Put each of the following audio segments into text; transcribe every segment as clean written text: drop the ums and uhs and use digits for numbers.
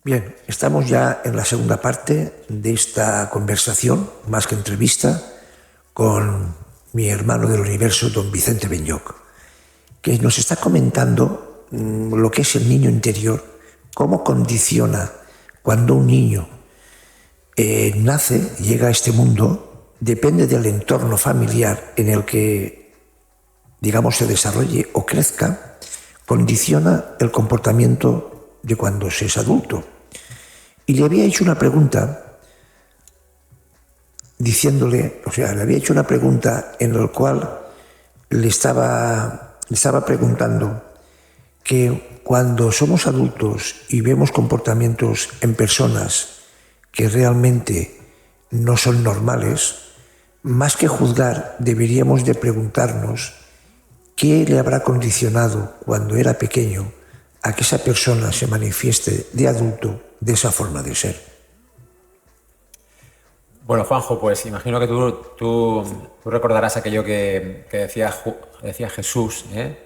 Bien, estamos ya en la segunda parte de esta conversación, más que entrevista, con mi hermano del universo, don Vicente Benyoc, que nos está comentando lo que es el niño interior, cómo condiciona cuando un niño nace, llega a este mundo, depende del entorno familiar en el que, digamos, se desarrolle o crezca, condiciona el comportamiento de cuando se es adulto. Y le había hecho una pregunta diciéndole, o sea, le había hecho una pregunta en la cual le estaba preguntando que cuando somos adultos y vemos comportamientos en personas que realmente no son normales, más que juzgar, deberíamos de preguntarnos qué le habrá condicionado cuando era pequeño a que esa persona se manifieste de adulto de esa forma de ser. Bueno, Juanjo, pues imagino que tú recordarás aquello que decía Jesús, ¿eh?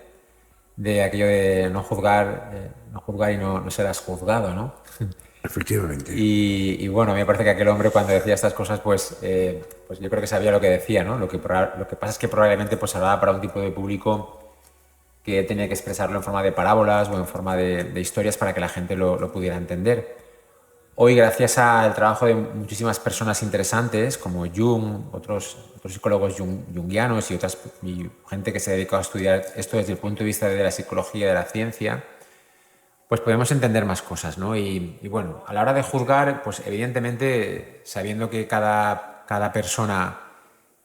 De aquello de no juzgar y no serás juzgado, ¿no? Efectivamente. Y bueno, a mí me parece que aquel hombre cuando decía estas cosas, pues yo creo que sabía lo que decía, ¿no? Lo que pasa es que probablemente pues hablaba para un tipo de público que tenía que expresarlo en forma de parábolas o en forma de historias para que la gente lo pudiera entender. Hoy, gracias al trabajo de muchísimas personas interesantes, como Jung, otros psicólogos jungianos y gente que se ha dedicado a estudiar esto desde el punto de vista de la psicología y de la ciencia, pues podemos entender más cosas, ¿no? Y bueno, a la hora de juzgar, pues evidentemente, sabiendo que cada persona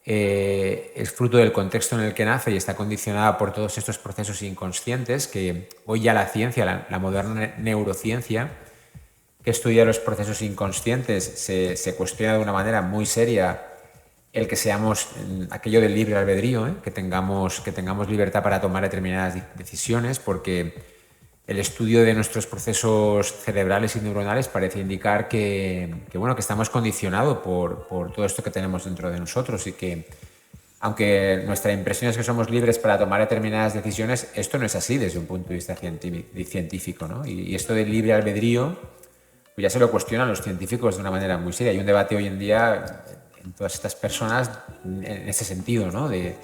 es fruto del contexto en el que nace y está condicionada por todos estos procesos inconscientes, que hoy ya la ciencia, la moderna neurociencia, que estudia los procesos inconscientes, se cuestiona de una manera muy seria el que seamos aquello del libre albedrío, que tengamos libertad para tomar determinadas decisiones, porque el estudio de nuestros procesos cerebrales y neuronales parece indicar bueno, que estamos condicionados por todo esto que tenemos dentro de nosotros y que, aunque nuestra impresión es que somos libres para tomar determinadas decisiones, esto no es así desde un punto de vista científico, ¿no? Y esto del libre albedrío pues ya se lo cuestionan los científicos de una manera muy seria. Hay un debate hoy en día en todas estas personas en ese sentido, ¿no? De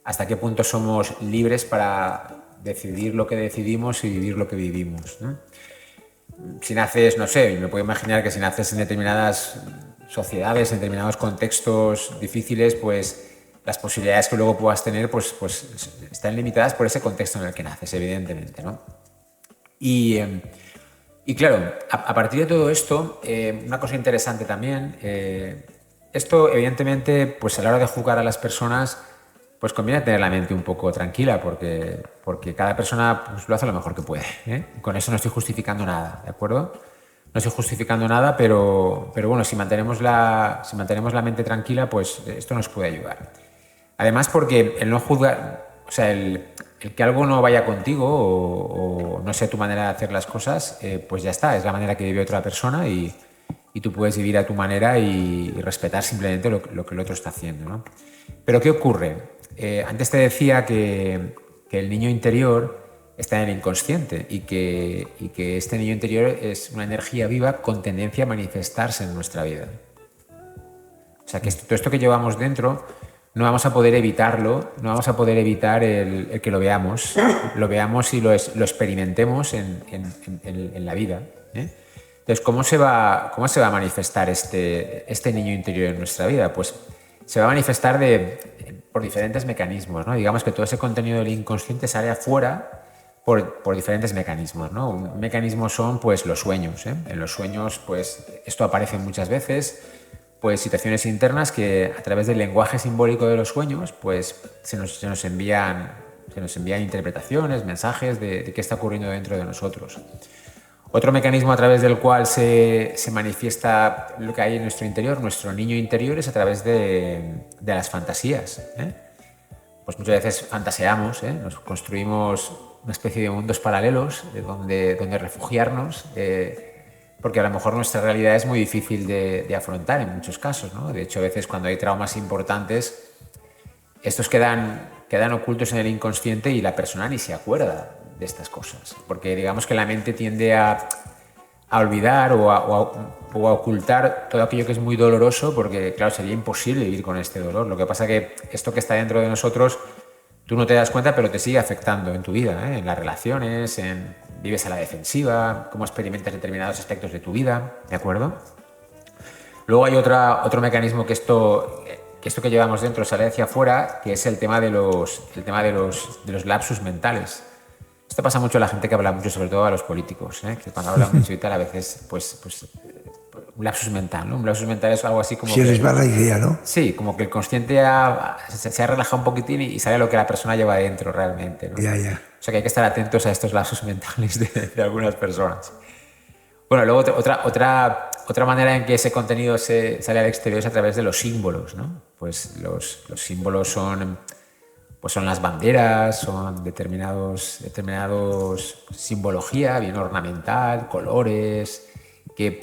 hasta qué punto somos libres para decidir lo que decidimos y vivir lo que vivimos, ¿no? Si naces, no sé, me puedo imaginar que si naces en determinadas sociedades, en determinados contextos difíciles, pues las posibilidades que luego puedas tener pues están limitadas por ese contexto en el que naces, evidentemente, ¿no? Y claro, a partir de todo esto, una cosa interesante también, esto evidentemente, pues a la hora de juzgar a las personas, pues conviene tener la mente un poco tranquila porque cada persona pues, lo hace lo mejor que puede, ¿eh? Con eso no estoy justificando nada, ¿de acuerdo? No estoy justificando nada, pero bueno, si mantenemos la mente tranquila, pues esto nos puede ayudar. Además, porque el no juzgar, o sea, el que algo no vaya contigo o no sea tu manera de hacer las cosas, pues ya está, es la manera que vive otra persona y tú puedes vivir a tu manera y respetar simplemente lo que el otro está haciendo, ¿no? Pero ¿qué ocurre? Antes te decía que el niño interior está en el inconsciente y que este niño interior es una energía viva con tendencia a manifestarse en nuestra vida. O sea, que todo esto que llevamos dentro no vamos a poder evitarlo, no vamos a poder evitar el que lo veamos y lo experimentemos en la vida, ¿eh? Entonces, ¿cómo se va a manifestar este niño interior en nuestra vida? Pues se va a manifestar por diferentes mecanismos, ¿no? Digamos que todo ese contenido del inconsciente sale afuera por diferentes mecanismos, ¿no? Un mecanismo son pues los sueños, ¿eh? En los sueños pues esto aparece muchas veces, pues situaciones internas que a través del lenguaje simbólico de los sueños pues se nos envían interpretaciones, mensajes de qué está ocurriendo dentro de nosotros. Otro mecanismo a través del cual se manifiesta lo que hay en nuestro interior, nuestro niño interior, es a través de las fantasías, ¿eh? Pues muchas veces fantaseamos, ¿eh? Nos construimos una especie de mundos paralelos donde refugiarnos, porque a lo mejor nuestra realidad es muy difícil de afrontar en muchos casos, ¿no? De hecho, a veces cuando hay traumas importantes, estos quedan ocultos en el inconsciente y la persona ni se acuerda de estas cosas, porque digamos que la mente tiende a a olvidar o a ocultar todo aquello que es muy doloroso, porque, claro, sería imposible vivir con este dolor. Lo que pasa que esto que está dentro de nosotros, tú no te das cuenta, pero te sigue afectando en tu vida, ¿eh? En las relaciones, vives a la defensiva, cómo experimentas determinados aspectos de tu vida, ¿de acuerdo? Luego hay otro mecanismo que esto que llevamos dentro sale hacia afuera, que es el tema de los lapsus mentales. Esto pasa mucho a la gente que habla mucho, sobre todo a los políticos, ¿eh? Que cuando hablan mucho y tal, a veces, un lapsus mental, ¿no? Un lapsus mental es algo así como Se les va la idea, ¿no? Sí, como que el consciente se ha relajado un poquitín y sabe lo que la persona lleva adentro realmente, ¿no? Ya, ya. O sea que hay que estar atentos a estos lapsus mentales de algunas personas. Bueno, luego otra manera en que ese contenido sale al exterior es a través de los símbolos, ¿no? Pues los símbolos son las banderas, son determinados simbología, bien ornamental, colores, que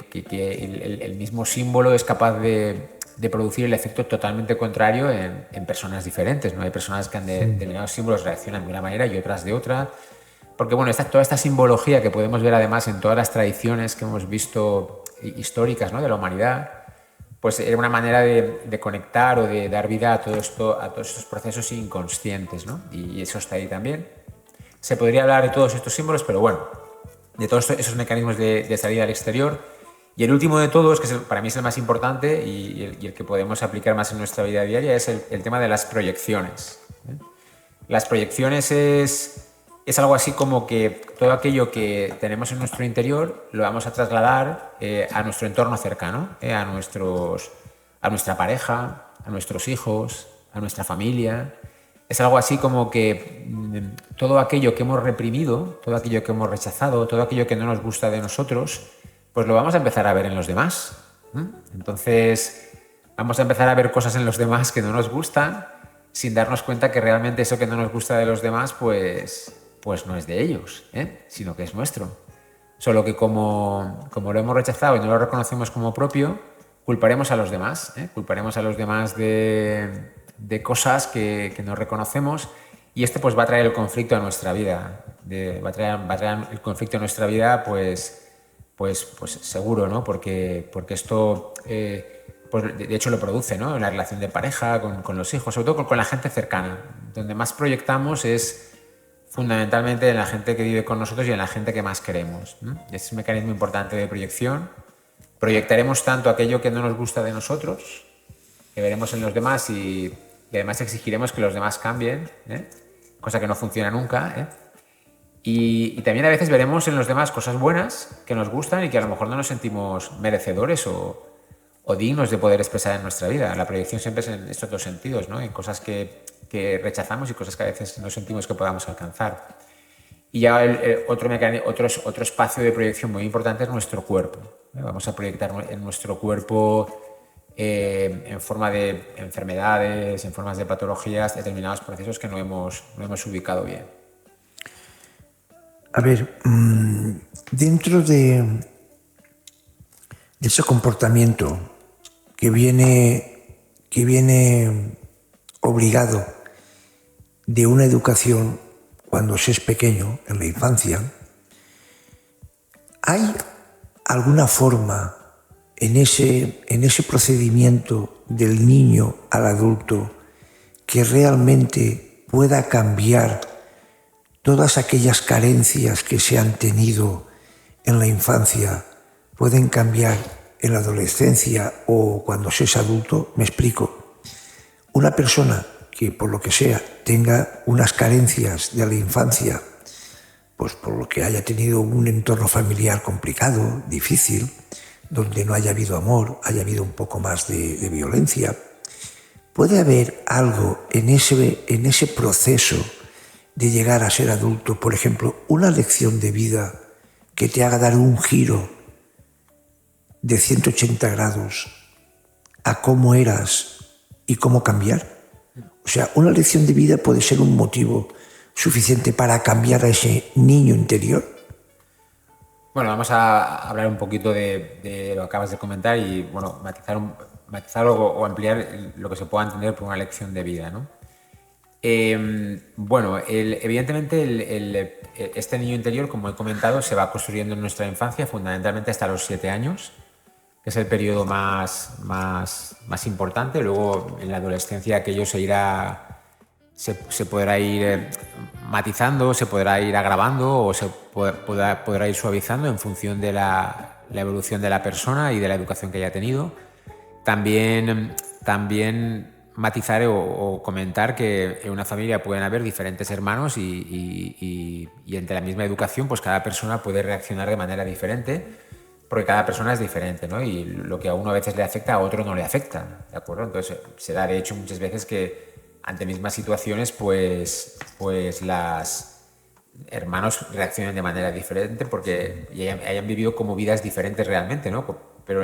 el mismo símbolo es capaz de producir el efecto totalmente contrario en personas diferentes, ¿no? Hay personas que ante determinados símbolos reaccionan de una manera y otras de otra. Porque bueno, toda esta simbología que podemos ver además en todas las tradiciones que hemos visto históricas, ¿no? De la humanidad, pues era una manera de conectar o de dar vida a todo esto, a todos estos procesos inconscientes, ¿no? Y eso está ahí también. Se podría hablar de todos estos símbolos, pero bueno, de todos esos mecanismos de salida al exterior. Y el último de todos, que para mí es el más importante y el que podemos aplicar más en nuestra vida diaria, es el tema de las proyecciones, ¿eh? Las proyecciones es algo así como que todo aquello que tenemos en nuestro interior lo vamos a trasladar a nuestro entorno cercano, a nuestra pareja, a nuestros hijos, a nuestra familia. Es algo así como que todo aquello que hemos reprimido, todo aquello que hemos rechazado, todo aquello que no nos gusta de nosotros, pues lo vamos a empezar a ver en los demás. Entonces, vamos a empezar a ver cosas en los demás que no nos gustan, sin darnos cuenta que realmente eso que no nos gusta de los demás, pues no es de ellos, sino que es nuestro. Solo que como lo hemos rechazado y no lo reconocemos como propio, culparemos a los demás, culparemos a los demás de cosas que no reconocemos, y esto pues va a traer el conflicto a nuestra vida, va a traer el conflicto a nuestra vida pues seguro, ¿no? Porque esto pues de hecho lo produce, ¿no? En la relación de pareja, con los hijos, sobre todo con la gente cercana. Donde más proyectamos es fundamentalmente en la gente que vive con nosotros y en la gente que más queremos, ¿no? Es un mecanismo importante de proyección. Proyectaremos tanto aquello que no nos gusta de nosotros, que veremos en los demás, y además exigiremos que los demás cambien, cosa que no funciona nunca, y también a veces veremos en los demás cosas buenas que nos gustan y que a lo mejor no nos sentimos merecedores o dignos de poder expresar en nuestra vida. La proyección siempre es en estos dos sentidos, ¿no? En cosas que rechazamos y cosas que a veces no sentimos que podamos alcanzar. Y ya otro espacio de proyección muy importante es nuestro cuerpo. Vamos a proyectar en nuestro cuerpo en forma de enfermedades, en formas de patologías, determinados procesos que no hemos ubicado bien. A ver, dentro de ese comportamiento que viene obligado de una educación cuando se es pequeño, en la infancia, ¿hay alguna forma en ese procedimiento del niño al adulto que realmente pueda cambiar todas aquellas carencias que se han tenido en la infancia, pueden cambiar en la adolescencia o cuando se es adulto? Me explico. Una persona que por lo que sea tenga unas carencias de la infancia, pues por lo que haya tenido un entorno familiar complicado, difícil, donde no haya habido amor, haya habido un poco más de violencia, puede haber algo en ese proceso de llegar a ser adulto, por ejemplo, una lección de vida que te haga dar un giro de 180 grados a cómo eras y cómo cambiar. O sea, una lección de vida puede ser un motivo suficiente para cambiar a ese niño interior. Bueno, vamos a hablar un poquito de lo que acabas de comentar y bueno, matizar o ampliar lo que se pueda entender por una lección de vida, ¿no? Bueno, evidentemente este niño interior, como he comentado, se va construyendo en nuestra infancia, fundamentalmente hasta los 7 años, que es el periodo más importante. Luego, en la adolescencia, aquello se podrá ir matizando, se podrá ir agravando o se podrá ir suavizando en función de la evolución de la persona y de la educación que haya tenido. También matizar o comentar que en una familia pueden haber diferentes hermanos y entre la misma educación, pues cada persona puede reaccionar de manera diferente, porque cada persona es diferente, ¿no? Y lo que a uno a veces le afecta, a otro no le afecta, ¿de acuerdo? Entonces se da de hecho muchas veces que ante mismas situaciones, pues las hermanos reaccionan de manera diferente porque hayan vivido como vidas diferentes realmente, ¿no? Pero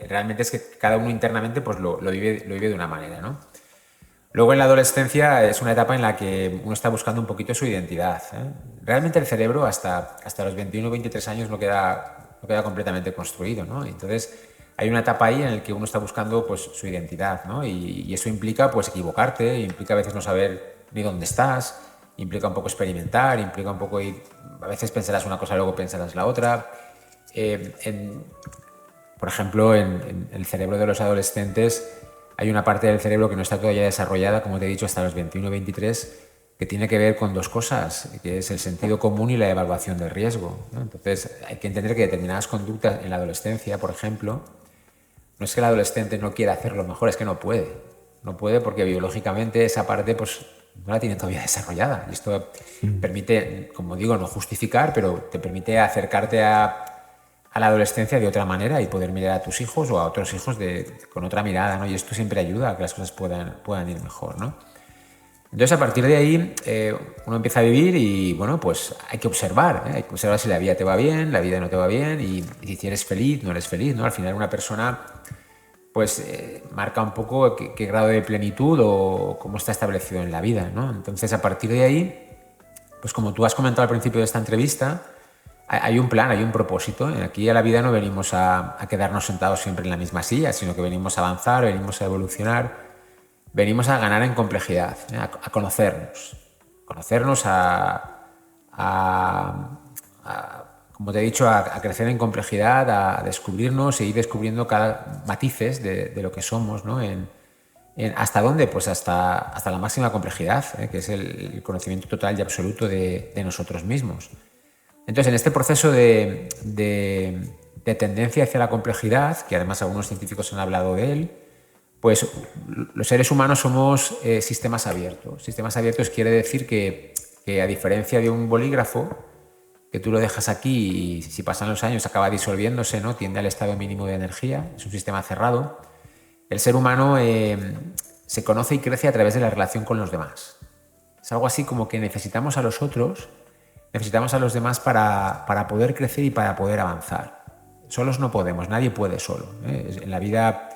realmente es que cada uno internamente pues lo vive de una manera, ¿no? Luego en la adolescencia es una etapa en la que uno está buscando un poquito su identidad, ¿eh? Realmente el cerebro hasta los 21 o 23 años no queda completamente construido, ¿no? Entonces hay una etapa ahí en la que uno está buscando pues su identidad, ¿no? Y eso implica pues equivocarte, implica a veces no saber ni dónde estás, implica un poco experimentar, implica un poco ir, a veces pensarás una cosa, luego pensarás la otra. Por ejemplo, en el cerebro de los adolescentes hay una parte del cerebro que no está todavía desarrollada, como te he dicho, hasta los 21 o 23, que tiene que ver con dos cosas, que es el sentido común y la evaluación del riesgo, ¿no? Entonces, hay que entender que determinadas conductas en la adolescencia, por ejemplo, no es que el adolescente no quiera hacerlo mejor, es que no puede. No puede porque biológicamente esa parte pues, no la tiene todavía desarrollada. Y esto permite, como digo, no justificar, pero te permite acercarte a la adolescencia de otra manera y poder mirar a tus hijos o a otros hijos con otra mirada, ¿no? Y esto siempre ayuda a que las cosas puedan ir mejor, ¿no? Entonces, a partir de ahí, uno empieza a vivir y, bueno, pues hay que observar, ¿eh? Hay que observar si la vida te va bien, la vida no te va bien y si eres feliz, no eres feliz, ¿no? Al final una persona, pues, marca un poco qué grado de plenitud o cómo está establecido en la vida, ¿no? Entonces, a partir de ahí, pues como tú has comentado al principio de esta entrevista, hay un plan, hay un propósito. Aquí a la vida no venimos a quedarnos sentados siempre en la misma silla, sino que venimos a avanzar, venimos a evolucionar, venimos a ganar en complejidad, ¿eh? A conocernos, como te he dicho, a crecer en complejidad, a descubrirnos e ir descubriendo cada matices de lo que somos, ¿no? ¿Hasta dónde? Pues hasta la máxima complejidad, ¿eh? Que es el conocimiento total y absoluto de nosotros mismos. Entonces, en este proceso de tendencia hacia la complejidad, que además algunos científicos han hablado de él, pues los seres humanos somos sistemas abiertos. Sistemas abiertos quiere decir que a diferencia de un bolígrafo, que tú lo dejas aquí y si pasan los años acaba disolviéndose, ¿no? Tiende al estado mínimo de energía, es un sistema cerrado. El ser humano se conoce y crece a través de la relación con los demás. Es algo así como que necesitamos a los otros, necesitamos a los demás para poder crecer y para poder avanzar. Solos no podemos, nadie puede solo, ¿eh? En la vida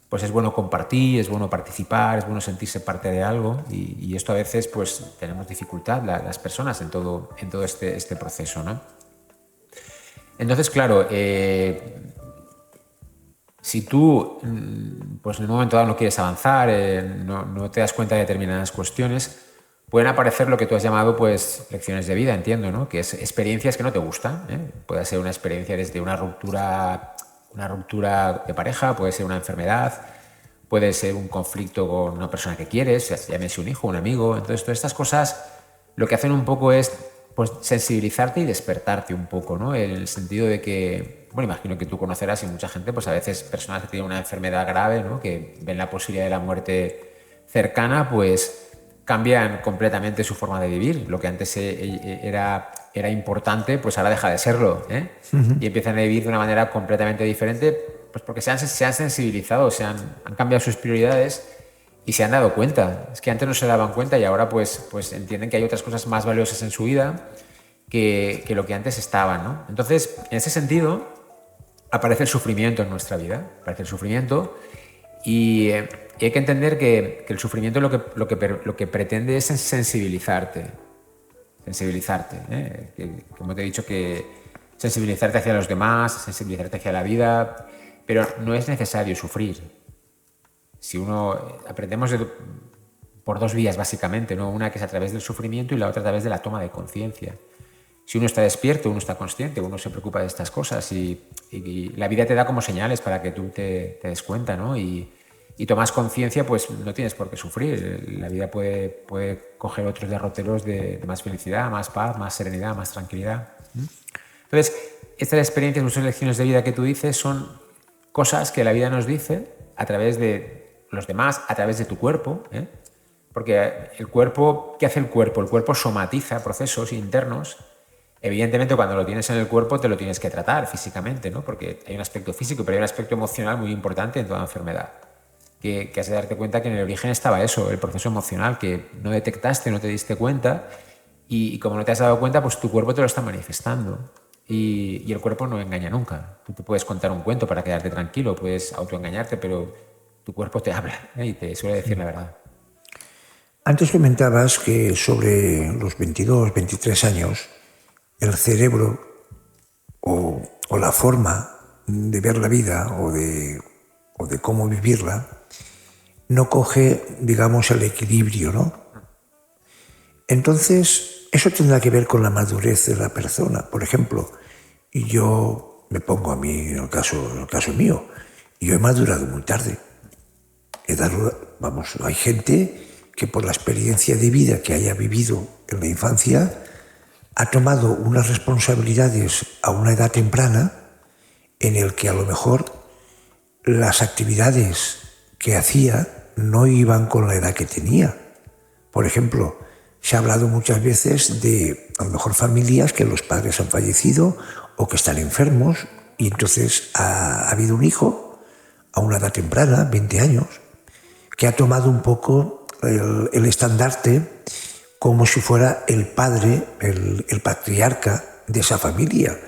pues es bueno compartir, es bueno participar, es bueno sentirse parte de algo y esto a veces pues tenemos dificultad las personas en todo este proceso, ¿no? Entonces, claro, si tú pues en un momento dado no quieres avanzar, no te das cuenta de determinadas cuestiones, pueden aparecer lo que tú has llamado pues lecciones de vida, entiendo, ¿no? Que es experiencias que no te gustan, ¿eh? Puede ser una experiencia desde una ruptura de pareja, puede ser una enfermedad, puede ser un conflicto con una persona que quieres, llámese un hijo, un amigo. Entonces, todas estas cosas lo que hacen un poco es pues, sensibilizarte y despertarte un poco, ¿no? En el sentido de que, bueno, imagino que tú conocerás y mucha gente, pues a veces personas que tienen una enfermedad grave, ¿no? Que ven la posibilidad de la muerte cercana, pues cambian completamente su forma de vivir. Lo que antes era importante, pues ahora deja de serlo, ¿eh? Y empiezan a vivir de una manera completamente diferente, pues porque se han sensibilizado, han cambiado sus prioridades y se han dado cuenta. Es que antes no se daban cuenta y ahora pues entienden que hay otras cosas más valiosas en su vida que lo que antes estaban, ¿no? Entonces, en ese sentido, aparece el sufrimiento en nuestra vida, aparece el sufrimiento y hay que entender que el sufrimiento lo que pretende es sensibilizarte, ¿eh? Como te he dicho, que sensibilizarte hacia los demás, sensibilizarte hacia la vida, pero no es necesario sufrir. Si uno aprendemos por dos vías básicamente, ¿no? Una que es a través del sufrimiento y la otra a través de la toma de conciencia. Si uno está despierto, uno está consciente, uno se preocupa de estas cosas y la vida te da como señales para que tú te des cuenta, ¿no? Y tomas conciencia, pues no tienes por qué sufrir. La vida puede coger otros derroteros de más felicidad, más paz, más serenidad, más tranquilidad. Entonces, estas experiencias, muchas lecciones de vida que tú dices son cosas que la vida nos dice a través de los demás, a través de tu cuerpo, ¿eh? Porque el cuerpo, ¿qué hace el cuerpo? El cuerpo somatiza procesos internos. Evidentemente, cuando lo tienes en el cuerpo, te lo tienes que tratar físicamente, ¿no? Porque hay un aspecto físico, pero hay un aspecto emocional muy importante en toda enfermedad. Que has de darte cuenta que en el origen estaba eso, el proceso emocional, que no detectaste, no te diste cuenta, y como no te has dado cuenta, pues tu cuerpo te lo está manifestando. Y el cuerpo no engaña nunca. Tú te puedes contar un cuento para quedarte tranquilo, puedes autoengañarte, pero tu cuerpo te habla, ¿eh? Y te suele decir la verdad. Antes comentabas que sobre los 22, 23 años, el cerebro o la forma de ver la vida o de cómo vivirla no coge, digamos, el equilibrio, ¿no? Entonces, eso tendrá que ver con la madurez de la persona. Por ejemplo, yo me pongo a mí, en el caso mío, yo he madurado muy tarde. Hay gente que por la experiencia de vida que haya vivido en la infancia ha tomado unas responsabilidades a una edad temprana en el que a lo mejor las actividades que hacía no iban con la edad que tenía. Por ejemplo, se ha hablado muchas veces de, a lo mejor, familias que los padres han fallecido o que están enfermos y entonces ha habido un hijo a una edad temprana, 20 años, que ha tomado un poco el estandarte como si fuera el padre, el patriarca de esa familia,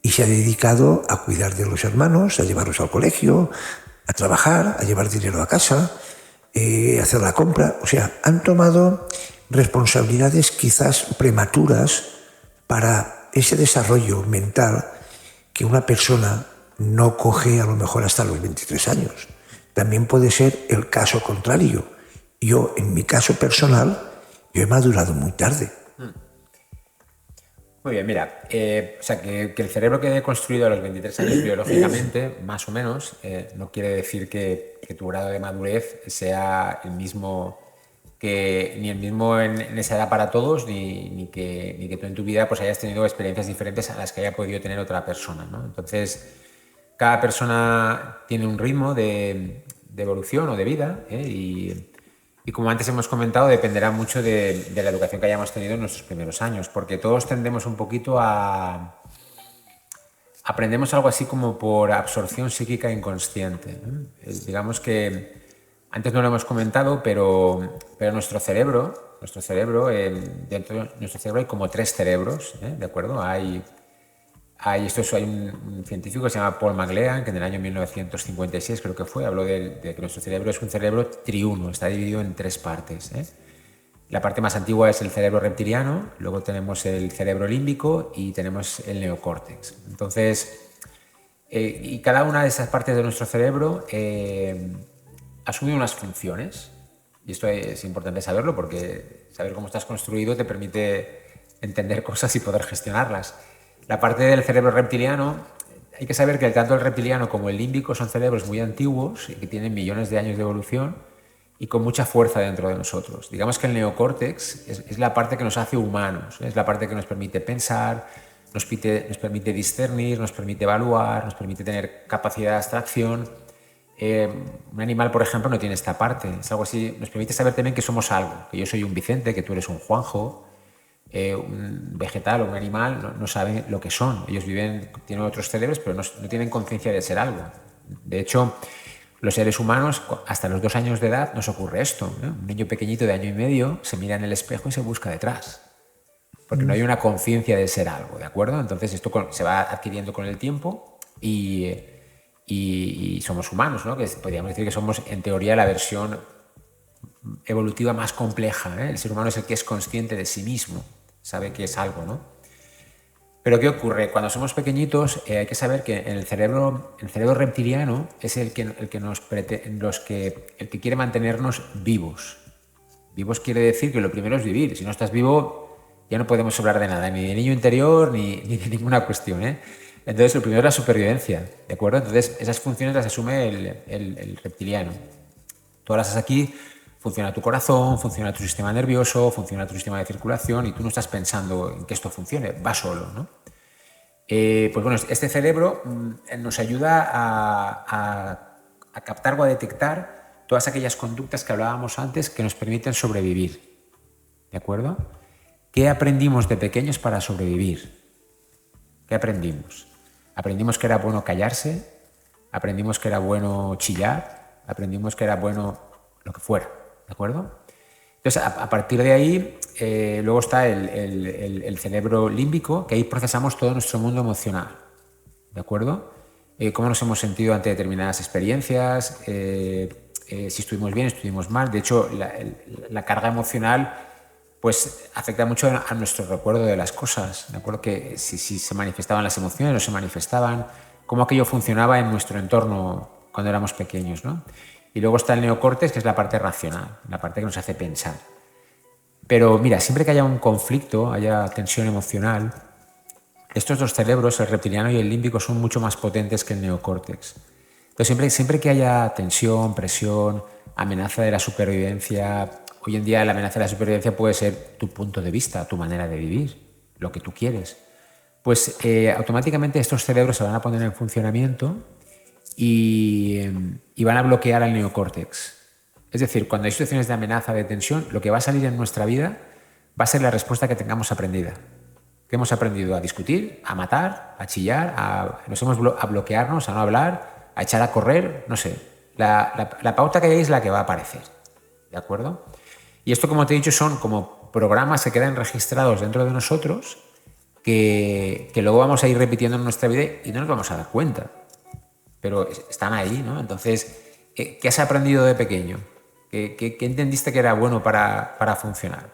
y se ha dedicado a cuidar de los hermanos, a llevarlos al colegio, a trabajar, a llevar dinero a casa, a hacer la compra. O sea, han tomado responsabilidades quizás prematuras para ese desarrollo mental que una persona no coge a lo mejor hasta los 23 años. También puede ser el caso contrario. Yo, en mi caso personal, yo he madurado muy tarde. Muy bien, mira, o sea, que el cerebro quede construido a los 23 años biológicamente, más o menos, no quiere decir que tu grado de madurez sea el mismo ni el mismo en esa edad para todos, ni que tú en tu vida pues hayas tenido experiencias diferentes a las que haya podido tener otra persona, ¿no? Entonces, cada persona tiene un ritmo de evolución o de vida, ¿eh? Y como antes hemos comentado, dependerá mucho de la educación que hayamos tenido en nuestros primeros años, porque todos tendemos un poquito aprendemos algo así como por absorción psíquica inconsciente, ¿no? Digamos que antes no lo hemos comentado, pero nuestro cerebro, dentro de nuestro cerebro hay como 3 cerebros, ¿eh? ¿De acuerdo? Hay un científico que se llama Paul MacLean, que en el año 1956 creo que fue, habló de que nuestro cerebro es un cerebro triuno, está dividido en 3 partes, ¿eh? La parte más antigua es el cerebro reptiliano, luego tenemos el cerebro límbico y tenemos el neocórtex. Entonces, y cada una de esas partes de nuestro cerebro asume unas funciones, y esto es importante saberlo porque saber cómo estás construido te permite entender cosas y poder gestionarlas. La parte del cerebro reptiliano, hay que saber que tanto el reptiliano como el límbico son cerebros muy antiguos y que tienen millones de años de evolución y con mucha fuerza dentro de nosotros. Digamos que el neocórtex es la parte que nos hace humanos, es la parte que nos permite pensar, nos permite discernir, nos permite evaluar, nos permite tener capacidad de abstracción. Un animal, por ejemplo, no tiene esta parte. Es algo así, nos permite saber también que somos algo, que yo soy un Vicente, que tú eres un Juanjo. Un vegetal o un animal no saben lo que son. Ellos tienen otros cerebros, pero no tienen conciencia de ser algo. De hecho, los seres humanos, hasta los 2 años de edad, nos ocurre esto, ¿no? Un niño pequeñito de 1 año y medio se mira en el espejo y se busca detrás, porque no hay una conciencia de ser algo, ¿de acuerdo? Entonces esto se va adquiriendo con el tiempo y somos humanos, ¿no? Que podríamos decir que somos, en teoría, la versión evolutiva más compleja, ¿eh? El ser humano es el que es consciente de sí mismo, sabe que es algo, ¿no? Pero ¿qué ocurre? Cuando somos pequeñitos hay que saber que en el cerebro reptiliano es el que quiere mantenernos vivos, Vivos quiere decir que lo primero es vivir. Si no estás vivo, ya no podemos hablar de nada, ni de niño interior, ni de ninguna cuestión, ¿eh? Entonces, lo primero es la supervivencia, ¿de acuerdo? Entonces, esas funciones las asume el reptiliano. Tú ahora estás aquí, funciona tu corazón, funciona tu sistema nervioso, funciona tu sistema de circulación y tú no estás pensando en que esto funcione, va solo, ¿no? Pues bueno, este cerebro nos ayuda a captar o a detectar todas aquellas conductas que hablábamos antes que nos permiten sobrevivir, ¿de acuerdo? ¿Qué aprendimos de pequeños para sobrevivir? ¿Qué aprendimos? Aprendimos que era bueno callarse, aprendimos que era bueno chillar, aprendimos que era bueno lo que fuera, ¿de acuerdo? Entonces, a partir de ahí, luego está el cerebro límbico, que ahí procesamos todo nuestro mundo emocional, ¿de acuerdo? Cómo nos hemos sentido ante determinadas experiencias, si estuvimos bien, estuvimos mal. De hecho, la carga emocional pues afecta mucho a nuestro recuerdo de las cosas, ¿de acuerdo? Que si se manifestaban las emociones, no se manifestaban, cómo aquello funcionaba en nuestro entorno cuando éramos pequeños, ¿no? Y luego está el neocórtex, que es la parte racional, la parte que nos hace pensar. Pero mira, siempre que haya un conflicto, haya tensión emocional, estos dos cerebros, el reptiliano y el límbico, son mucho más potentes que el neocórtex. Entonces, siempre que haya tensión, presión, amenaza de la supervivencia, hoy en día la amenaza de la supervivencia puede ser tu punto de vista, tu manera de vivir, lo que tú quieres. Pues automáticamente estos cerebros se van a poner en funcionamiento y van a bloquear al neocórtex. Es decir, cuando hay situaciones de amenaza, de tensión, lo que va a salir en nuestra vida va a ser la respuesta que tengamos aprendida. Que hemos aprendido a discutir, a matar, a chillar, a bloquearnos, a no hablar, a echar a correr, no sé. La pauta que hay es la que va a aparecer, ¿de acuerdo? Y esto, como te he dicho, son como programas que quedan registrados dentro de nosotros que luego vamos a ir repitiendo en nuestra vida y no nos vamos a dar cuenta. Pero están ahí, ¿no? Entonces, ¿qué has aprendido de pequeño? ¿Qué entendiste que era bueno para funcionar?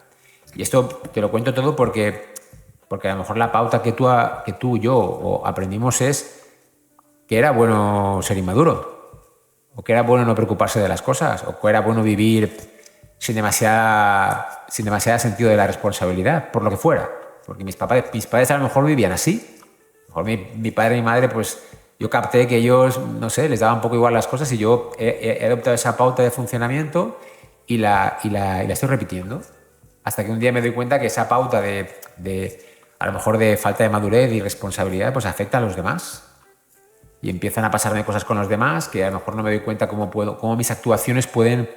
Y esto te lo cuento todo porque a lo mejor la pauta que tú y yo aprendimos es que era bueno ser inmaduro, o que era bueno no preocuparse de las cosas, o que era bueno vivir sin demasiada sentido de la responsabilidad, por lo que fuera. Porque mis padres a lo mejor vivían así. A lo mejor mi padre y mi madre, pues yo capté que ellos, no sé, les daba un poco igual las cosas y yo he adoptado esa pauta de funcionamiento y la estoy repitiendo. Hasta que un día me doy cuenta que esa pauta a lo mejor de falta de madurez y responsabilidad, pues afecta a los demás. Y empiezan a pasarme cosas con los demás que a lo mejor no me doy cuenta cómo mis actuaciones pueden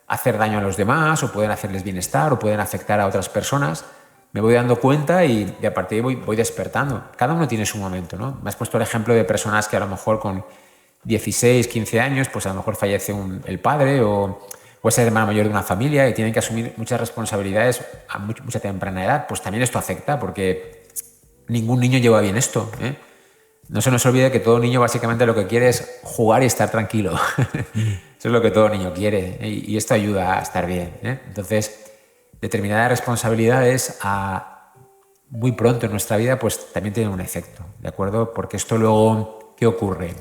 hacer daño a los demás o pueden hacerles bienestar o pueden afectar a otras personas. Me voy dando cuenta y a partir de ahí voy despertando. Cada uno tiene su momento, ¿no? Me has puesto el ejemplo de personas que a lo mejor con 16, 15 años, pues a lo mejor fallece el padre o es el hermano mayor de una familia y tienen que asumir muchas responsabilidades a mucha temprana edad. Pues también esto afecta porque ningún niño lleva bien esto, ¿eh? No se nos olvide que todo niño básicamente lo que quiere es jugar y estar tranquilo. Eso es lo que todo niño quiere, ¿eh? Y esto ayuda a estar bien, ¿eh? Entonces, determinadas responsabilidades muy pronto en nuestra vida pues también tienen un efecto, ¿de acuerdo? Porque esto luego, ¿qué ocurre?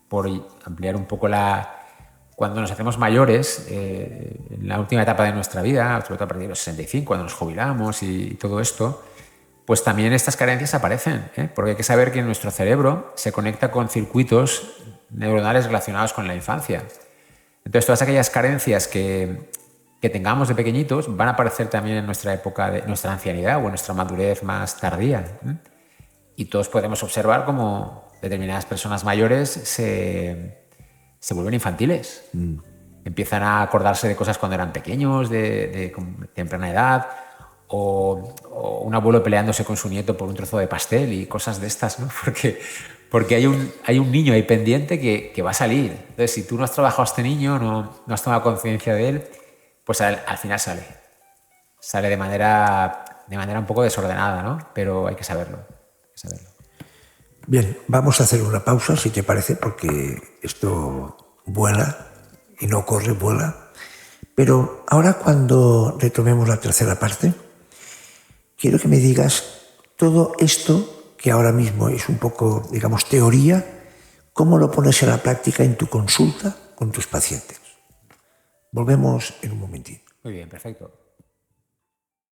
Por ampliar un poco cuando nos hacemos mayores, en la última etapa de nuestra vida, sobre todo a partir de los 65, cuando nos jubilamos y todo esto, pues también estas carencias aparecen, ¿eh? Porque hay que saber que nuestro cerebro se conecta con circuitos neuronales relacionados con la infancia. Entonces, todas aquellas carencias que tengamos de pequeñitos van a aparecer también en nuestra época, de nuestra ancianidad o en nuestra madurez más tardía, ¿eh? Y todos podemos observar cómo determinadas personas mayores se vuelven infantiles. Empiezan a acordarse de cosas cuando eran pequeños, de temprana edad, o un abuelo peleándose con su nieto por un trozo de pastel y cosas de estas, ¿no? Porque hay un niño ahí pendiente que va a salir. Entonces, si tú no has trabajado a este niño, no has tomado conciencia de él, pues al final sale. Sale de manera un poco desordenada, ¿no? Pero hay que saberlo. Bien, vamos a hacer una pausa, si te parece, porque esto vuela y no corre, vuela. Pero ahora, cuando retomemos la tercera parte, quiero que me digas todo esto, que ahora mismo es un poco, digamos, teoría, ¿cómo lo pones en la práctica en tu consulta con tus pacientes? Volvemos en un momentito. Muy bien, perfecto.